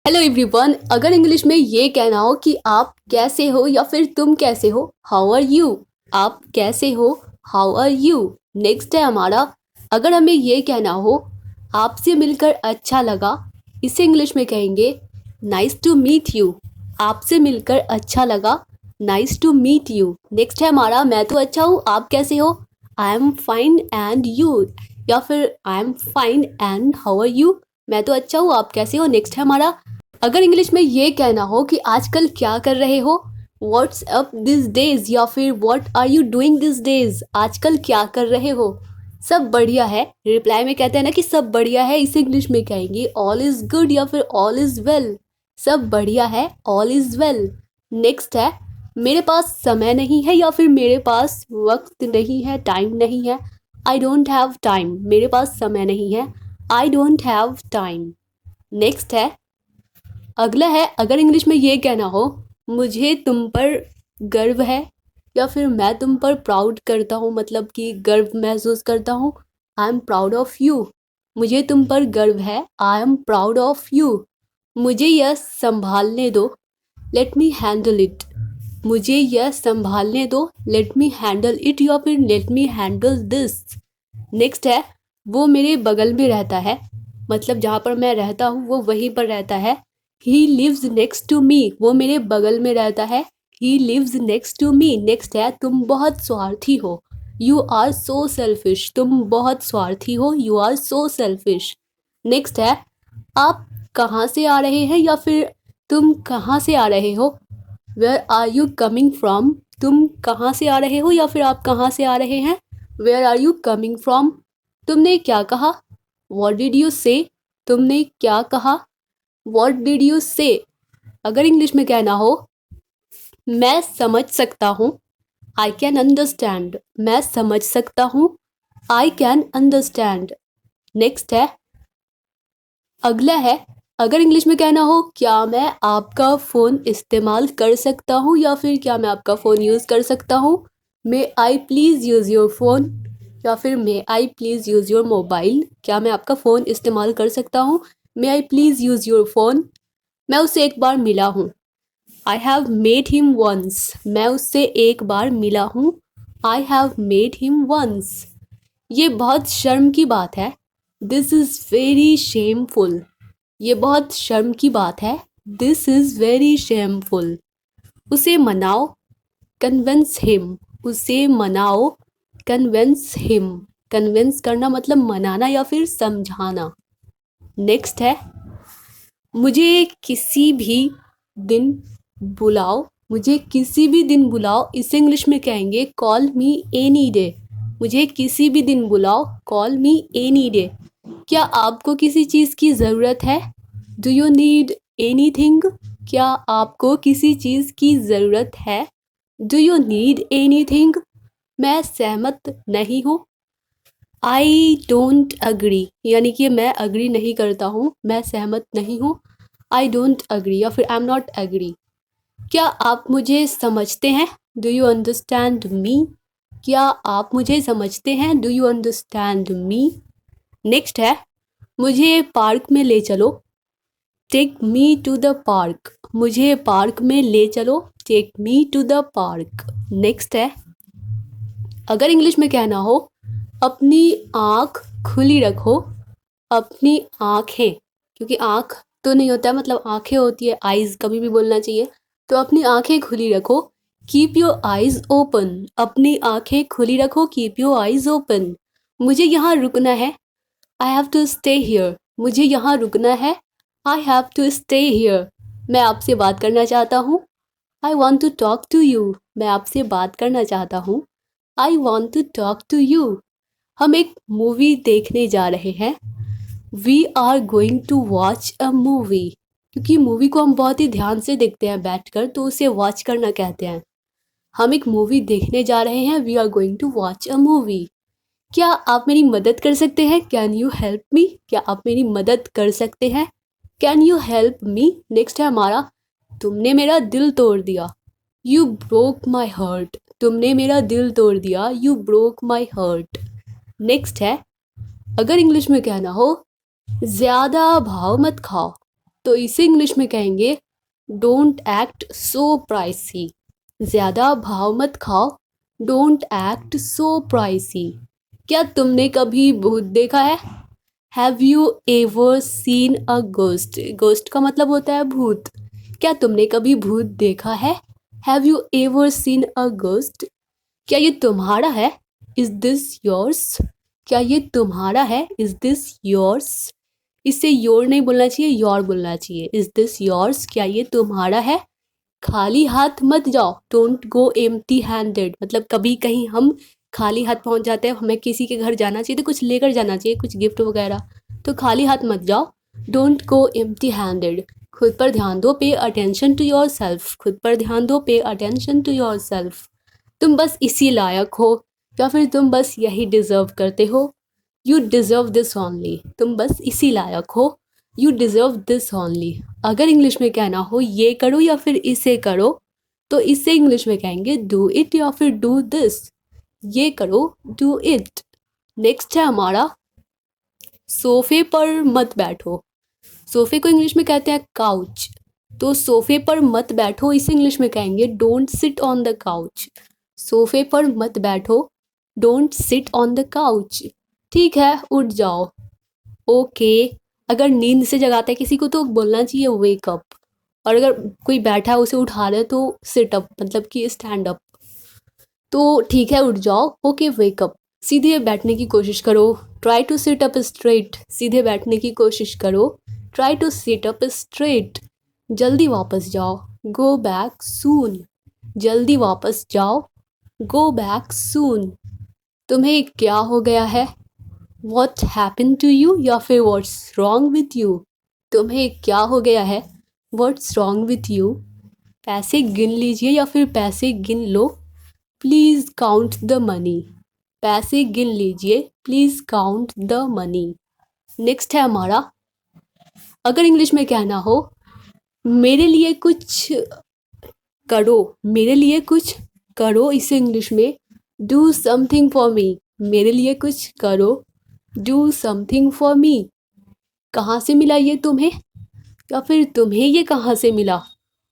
Hello everyone. अगर English में ये कहना हो कि आप कैसे हो या फिर तुम कैसे हो, हाउ आर यू। आप कैसे हो, हाउ आर यू। नेक्स्ट है हमारा, अगर हमें ये कहना हो आपसे मिलकर अच्छा लगा, इसे इंग्लिश में कहेंगे नाइस टू मीट यू। आपसे मिलकर अच्छा लगा, nice to meet you. Next है हमारा, मैं तो अच्छा हूँ, आप कैसे हो, I am fine and you, या फिर I am fine and how are you. मैं तो अच्छा हूँ, आप कैसे हो। नेक्स्ट है हमारा, अगर इंग्लिश में ये कहना हो कि आजकल क्या कर रहे हो, व्हाट्स अप दिस डेज, या फिर what are you doing this days, आजकल क्या कर रहे हो। सब बढ़िया है, रिप्लाई में कहते हैं ना कि सब बढ़िया है, इसे इंग्लिश में कहेंगे ऑल इज गुड या फिर ऑल इज वेल। सब बढ़िया है, ऑल इज वेल। नेक्स्ट है, मेरे पास समय नहीं है या फिर मेरे पास वक्त नहीं है, टाइम नहीं है। आई डोंट हैव टाइम, मेरे पास समय नहीं है, I don't have time. Next है, अगला है, अगर इंग्लिश में ये कहना हो मुझे तुम पर गर्व है या फिर मैं तुम पर प्राउड करता हूँ, मतलब कि गर्व महसूस करता हूँ, I am proud of you. मुझे तुम पर गर्व है, I am proud of you. मुझे यह संभालने दो, लेट मी हैंडल इट। मुझे यह संभालने दो, लेट मी हैंडल इट, या फिर let me handle this. Next है, वो मेरे बगल में रहता है, मतलब जहाँ पर मैं रहता हूँ वो वहीं पर रहता है। He lives next to me, वो मेरे बगल में रहता है। He lives next to me. Next है, तुम बहुत स्वार्थी हो, यू आर सो सेल्फिश, तुम बहुत स्वार्थी हो, you are so selfish. Next है, आप कहाँ से आ रहे हैं या फिर तुम कहाँ से आ रहे हो, where are you coming from. तुम कहाँ से आ रहे हो या फिर आप कहाँ से आ रहे हैं, where are you coming from. तुमने क्या कहा, वॉट डिड यू से। तुमने क्या कहा, वॉट डिड यू से। अगर इंग्लिश में कहना हो मैं समझ सकता हूँ, आई कैन अंडरस्टैंड। मैं समझ सकता हूँ, आई कैन अंडरस्टैंड। नेक्स्ट है, अगला है, अगर इंग्लिश में कहना हो क्या मैं आपका फ़ोन इस्तेमाल कर सकता हूँ या फिर क्या मैं आपका फ़ोन यूज़ कर सकता हूँ, may I please use your phone, या फिर may I please use your mobile. क्या मैं आपका फ़ोन इस्तेमाल कर सकता हूँ, may I please use your phone. मैं उससे एक बार मिला हूँ, I have met him once. मैं उससे एक बार मिला हूँ, I have met him once. ये बहुत शर्म की बात है, दिस इज़ वेरी शेमफुल। ये बहुत शर्म की बात है, दिस इज़ वेरी शेमफुल। उसे मनाओ, कन्विंस हिम। उसे मनाओ, कन्विंस हिम। कन्विंस करना मतलब मनाना या फिर समझाना। नेक्स्ट है, मुझे किसी भी दिन बुलाओ। मुझे किसी भी दिन बुलाओ, इसे इंग्लिश में कहेंगे कॉल मी एनी डे। मुझे किसी भी दिन बुलाओ, कॉल मी एनी डे। क्या आपको किसी चीज़ की ज़रूरत है, डू यू नीड एनीथिंग। क्या आपको किसी चीज़ की ज़रूरत है, डू यू नीड एनीथिंग। मैं सहमत नहीं हूँ, आई डोंट अग्री, यानी कि मैं अग्री नहीं करता हूँ, मैं सहमत नहीं हूँ, आई डोंट अग्री, या फिर आई एम नॉट अग्री। क्या आप मुझे समझते हैं, डू यू अंडरस्टैंड मी। क्या आप मुझे समझते हैं, do you understand me. Next है, मुझे पार्क में ले चलो, take me to the park. मुझे पार्क में ले चलो, take me to the park. Next है, अगर इंग्लिश में कहना हो अपनी आँख खुली रखो, अपनी आँखें, क्योंकि आँख तो नहीं होता है, मतलब आँखें होती है, आइज़ कभी भी बोलना चाहिए, तो अपनी आँखें खुली रखो, कीप योर आइज़ ओपन। अपनी आँखें खुली रखो, कीप योर आइज़ ओपन। मुझे यहाँ रुकना है, I have to stay here. मुझे यहाँ रुकना है, I have to stay here. मैं आपसे बात करना चाहता हूँ, I want to talk to you. मैं आपसे बात करना चाहता हूँ, I want to talk to you. हम एक मूवी देखने जा रहे हैं, we are going to watch a movie. क्योंकि मूवी को हम बहुत ही ध्यान से देखते हैं बैठकर, तो उसे वॉच करना कहते हैं। हम एक मूवी देखने जा रहे हैं, we are going to watch a movie. क्या आप मेरी मदद कर सकते हैं, कैन यू हेल्प मी। क्या आप मेरी मदद कर सकते हैं, can you help me. Next है हमारा, तुमने मेरा दिल तोड़ दिया, यू ब्रोक माई हर्ट। तुमने मेरा दिल तोड़ दिया, you broke my hurt. Next है, अगर इंग्लिश में कहना हो ज़्यादा भाव मत खाओ, तो इसे इंग्लिश में कहेंगे डोंट एक्ट सो प्राइसी। ज़्यादा भाव मत खाओ, डोंट एक्ट सो प्राइसी। क्या तुमने कभी भूत देखा है? Have you ever seen a ghost? Ghost का मतलब होता है भूत। क्या तुमने कभी भूत देखा है? Have you ever seen a ghost? क्या ये तुम्हारा है? Is this yours? क्या ये तुम्हारा है? Is this yours? इससे योर नहीं बोलना चाहिए, योर बोलना चाहिए। Is this yours? क्या ये तुम्हारा है? खाली हाथ मत जाओ, डोंट गो एम्प्टी हैंडेड। मतलब कभी कहीं हम खाली हाथ पहुंच जाते हैं, हमें किसी के घर जाना चाहिए तो कुछ लेकर जाना चाहिए, कुछ गिफ्ट वगैरह। तो खाली हाथ मत जाओ, डोंट गो एम्प्टी हैंडेड। खुद पर ध्यान दो, pay attention to your self. खुद पर ध्यान दो, pay attention to your self. तुम बस इसी लायक हो, या फिर तुम बस यही डिजर्व करते हो। You deserve this only. तुम बस इसी लायक हो, यू डिजर्व दिस ओनली। अगर इंग्लिश में कहना हो ये करो या फिर इसे करो, तो इसे इंग्लिश में कहेंगे डू इट या फिर डू दिस। ये करो, डू इट। नेक्स्ट है हमारा सोफे पर मत बैठो। सोफे को इंग्लिश में कहते हैं काउच। तो सोफे पर मत बैठो, इसे इंग्लिश में कहेंगे don't sit on the couch. सोफे पर मत बैठो, don't sit on the couch. ठीक है, उठ जाओ। ओके। अगर नींद से जगाता है किसी को तो बोलना चाहिए वेक अप। और अगर कोई बैठा है उसे उठा रहे तो सिट अप, मतलब कि स्टैंड अप। तो ठीक है, उठ जाओ। Okay, wake up. सीधे बैठने की कोशिश करो, try to sit up straight. सीधे बैठने की कोशिश करो, try to sit up straight. जल्दी वापस जाओ, गो बैक सून। जल्दी वापस जाओ, गो बैक सून। तुम्हें क्या हो गया है? What happened to you या फिर What's wrong with you? तुम्हें क्या हो गया है? What's wrong with you? पैसे गिन लीजिए या फिर पैसे गिन लो। Please count the money. पैसे गिन लीजिए, Please count the money. Next है हमारा, अगर इंग्लिश में कहना हो मेरे लिए कुछ करो, मेरे लिए कुछ करो, इसे इंग्लिश में डू समथिंग फॉर मी। मेरे लिए कुछ करो, डू समथिंग फॉर मी। कहाँ से मिला ये तुम्हें, या फिर तुम्हें ये कहाँ से मिला?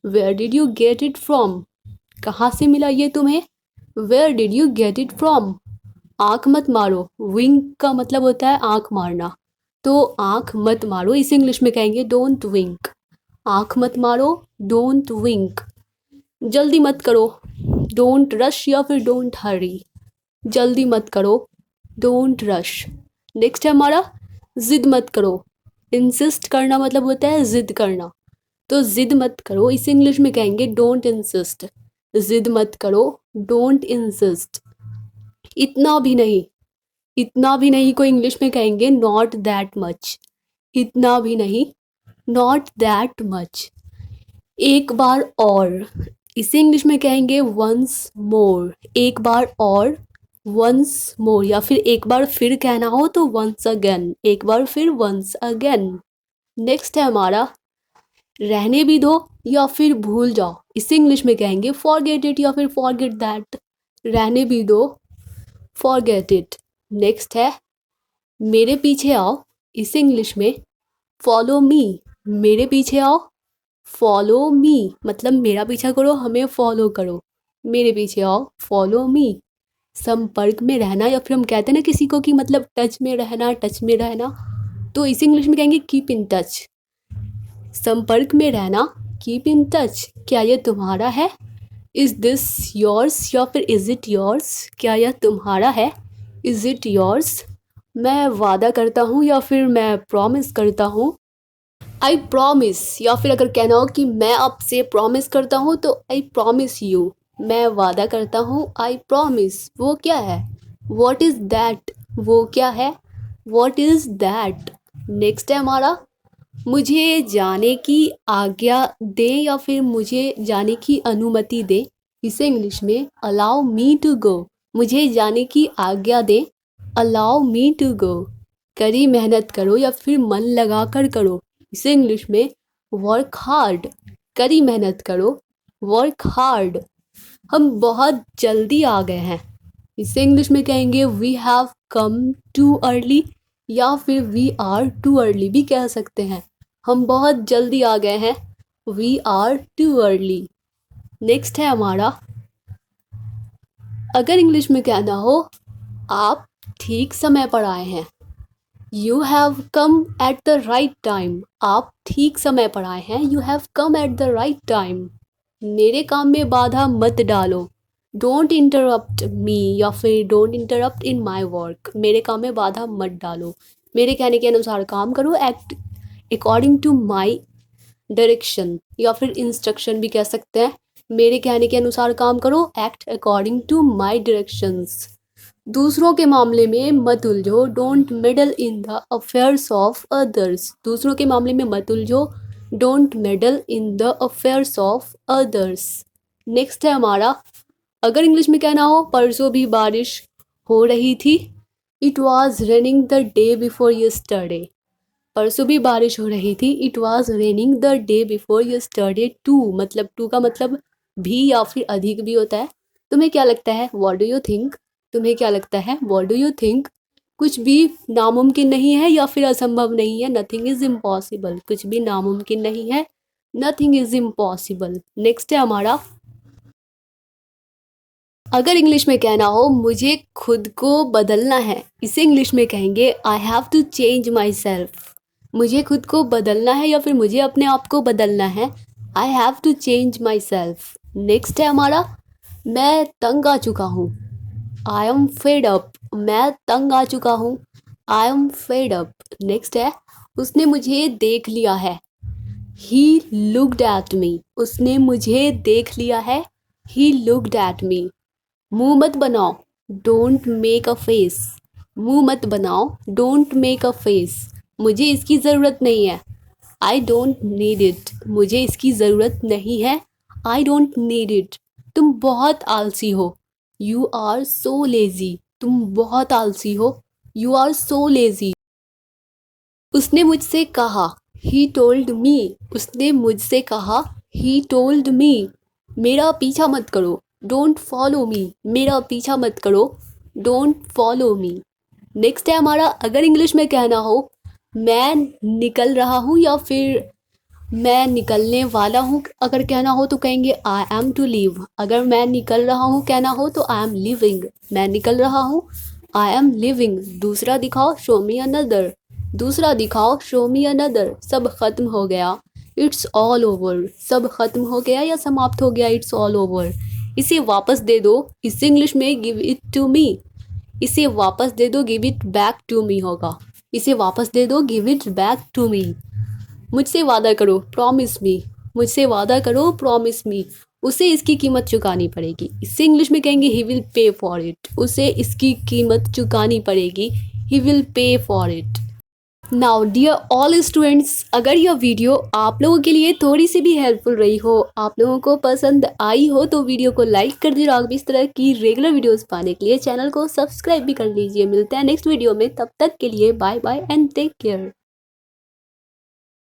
Where did you get it from? कहाँ से मिला ये तुम्हें? Where did you get it from? आँख मत मारो, विंक का मतलब होता है आँख मारना। तो आँख मत मारो, इसे इंग्लिश में कहेंगे डोंट विंक। आँख मत मारो, डोंट विंक। जल्दी मत करो, डोंट रश या फिर डोंट हरी। जल्दी मत करो, डोंट रश। नेक्स्ट है हमारा, जिद मत करो। इंसिस्ट करना मतलब होता है जिद करना। तो जिद मत करो, इसे इंग्लिश में कहेंगे डोंट इंसिस्ट। जिद मत करो, डोंट इंसिस्ट। इतना भी नहीं, इतना भी नहीं को इंग्लिश में कहेंगे नॉट दैट मच। इतना भी नहीं, नॉट दैट मच। एक बार और, इसे इंग्लिश में कहेंगे वंस मोर। एक बार और, वंस मोर। या फिर एक बार फिर कहना हो तो वंस अगेन। एक बार फिर, वंस अगेन। नेक्स्ट है हमारा, रहने भी दो या फिर भूल जाओ। इसे इंग्लिश में कहेंगे फॉरगेट इट या फिर फॉरगेट दैट। रहने भी दो, फॉरगेट इट। नेक्स्ट है, मेरे पीछे आओ। इसे इंग्लिश में फॉलो मी। मेरे पीछे आओ, फॉलो मी। मतलब मेरा पीछा करो, हमें फॉलो करो। मेरे पीछे आओ, फॉलो मी। संपर्क में रहना, या फिर हम कहते हैं ना किसी को कि मतलब टच में रहना, टच में रहना, तो इसे इंग्लिश में कहेंगे कीप इन टच। संपर्क में रहना, कीप इन टच। क्या यह तुम्हारा है? इज दिस योर्स या फिर इज इट योर्स? क्या यह तुम्हारा है? Is it yours? मैं वादा करता हूँ या फिर मैं प्रॉमिस करता हूँ। आई प्रॉमिस, या फिर अगर कहना हो कि मैं आपसे प्रॉमिस करता हूँ तो आई प्रॉमिस यू। मैं वादा करता हूँ, आई प्रॉमिस। वो क्या है? What is that? वो क्या है? What is that? नेक्स्ट है हमारा, मुझे जाने की आज्ञा दे या फिर मुझे जाने की अनुमति दे। इसे इंग्लिश में अलाउ मी टू गो। मुझे जाने की आज्ञा दे, अलाउ मी टू गो। कड़ी मेहनत करो या फिर मन लगा कर करो। इसे इंग्लिश में वर्क हार्ड। कड़ी मेहनत करो, वर्क हार्ड। हम बहुत जल्दी आ गए हैं। इसे इंग्लिश में कहेंगे we have come too early, या फिर वी आर टू अर्ली भी कह सकते हैं। हम बहुत जल्दी आ गए हैं, we are too early. Next है हमारा, अगर इंग्लिश में कहना हो आप ठीक समय पर आए हैं, you have come at the right time. आप ठीक समय पर आए हैं, you have come at the right time. मेरे काम में बाधा मत डालो, डोंट इंटरप्ट मी, या फिर don't interrupt in my work. मेरे काम में बाधा मत डालो, मेरे कहने के अनुसार काम करो, act according to my direction, या फिर इंस्ट्रक्शन भी कह सकते हैं। मेरे कहने के अनुसार काम करो, act according to my directions. दूसरों के मामले में मत उलझो, don't meddle in the affairs of others. दूसरों के मामले में मत उलझो, don't meddle in the affairs of others. Next है हमारा, अगर इंग्लिश में कहना हो परसों भी बारिश हो रही थी, it was raining the day before yesterday. परसों भी बारिश हो रही थी, it was raining the day before yesterday too. मतलब टू का मतलब भी या फिर अधिक भी होता है। तुम्हें क्या लगता है, व्हाट डू यू थिंक? तुम्हें क्या लगता है, व्हाट डू यू थिंक? कुछ भी नामुमकिन नहीं है या फिर असंभव नहीं है, नथिंग इज इम्पॉसिबल। कुछ भी नामुमकिन नहीं है, नथिंग इज इम्पॉसिबल। नेक्स्ट है हमारा, अगर इंग्लिश में कहना हो मुझे खुद को बदलना है, इसे इंग्लिश में कहेंगे I have to change myself. मुझे खुद को बदलना है या फिर मुझे अपने आप को बदलना है, I have to change myself. Next है हमारा, मैं तंग आ चुका हूँ, आई एम फेड अप। मैं तंग आ चुका हूँ, I am fed up. Next है, उसने मुझे देख लिया है, ही लुक्ड एट मी। उसने मुझे देख लिया है, ही लुक्ड एट मी। मुंह मत बनाओ, डोंट मेक अ फेस। मुंह मत बनाओ, डोंट मेक अ फेस। मुझे इसकी ज़रूरत नहीं है, आई डोंट नीड इट। मुझे इसकी ज़रूरत नहीं है, आई डोंट नीड इट। तुम बहुत आलसी हो, यू आर सो लेज़ी। तुम बहुत आलसी हो, यू आर सो लेज़ी। उसने मुझसे कहा, ही टोल्ड मी। उसने मुझसे कहा, ही टोल्ड मी। मेरा पीछा मत करो, डोंट फॉलो मी। मेरा पीछा मत करो, डोंट फॉलो मी। नेक्स्ट है हमारा, अगर इंग्लिश में कहना हो मैं निकल रहा हूँ या फिर मैं निकलने वाला हूँ, अगर कहना हो तो कहेंगे आई एम टू लीव। अगर मैं निकल रहा हूँ कहना हो तो आई एम लिविंग। मैं निकल रहा हूँ, आई एम लिविंग। दूसरा दिखाओ, शो मी अनदर। दूसरा दिखाओ, शो मी अनदर। सब खत्म हो गया, इट्स ऑल ओवर। सब खत्म हो गया या समाप्त हो गया, इट्स ऑल ओवर। इसे वापस दे दो, इसे इंग्लिश में गिव इट टू मी। इसे वापस दे दो, give it back to me होगा। इसे वापस दे दो, give it back to me. मुझसे वादा करो, प्रॉमिस मी। मुझसे वादा करो, प्रॉमिस मी। उसे इसकी कीमत चुकानी पड़ेगी। इससे इंग्लिश में कहेंगे he will pay for it. उसे इसकी कीमत चुकानी पड़ेगी, he will pay for it. Now dear all students, अगर यह वीडियो आप लोगों के लिए थोड़ी सी भी हेल्पफुल रही हो, आप लोगों को पसंद आई हो, तो वीडियो को लाइक कर दीजिए और इस तरह की रेगुलर वीडियोस पाने के लिए चैनल को सब्सक्राइब भी कर लीजिए। मिलते हैं नेक्स्ट वीडियो में, तब तक के लिए bye bye and take care.